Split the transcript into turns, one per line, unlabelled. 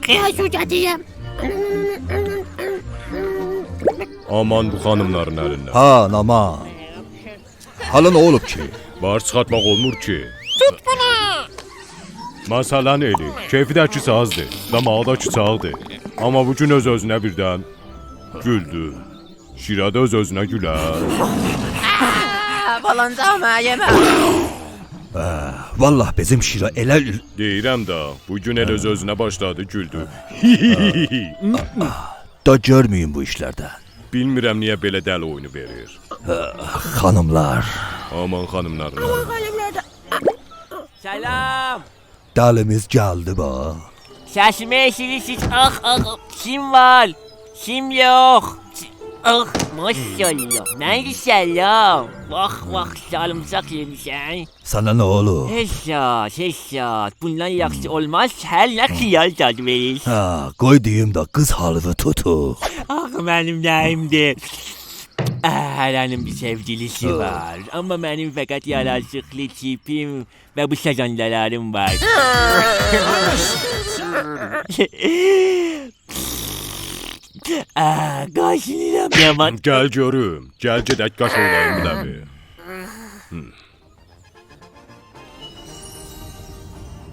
Kıyas ucatıyım.
Aman bu xanımların əlindən.
Ha nama. Hala ne olup ki?
Bar çıxartmaq olmur ki. Tut bunu. Məsələ nədir? Keyfidəki sazdır, damağdakı çağdır. Amma bu gün öz-özünə birdən güldü. Şirə də öz-özünə gülər.
Balancama yeme.
Vallahi bizim Şira elə...
Deyirəm də, bu gün el öz-özünə başladı, güldü.
Da görmeyeyim bu işlerden.
Bilmirəm niyə belə dəli oyunu verir.
Hanımlar.
Aman xanımların.
Selam.
Dalimiz geldi ba.
Sesimi eşirirsiniz. Ah ah. Kim var? Kim yok? Ah maşallah. Neydi selam? Vah sarımsak yemişsin.
Sana ne olur?
Hesat. Bundan yaxşı olmaz. Her ne kıyal tadı verir.
Ha, koy diyeyim da kız halını tutu.
Ah benim neyimdi. Helen'in bir sevgilisi var. Ama benim fakat yaraşıklı tipim ve bu sezonlarım var. Qaşınıram yaman.
Gəl görüm, gəl gedək qaş olayım biləmi.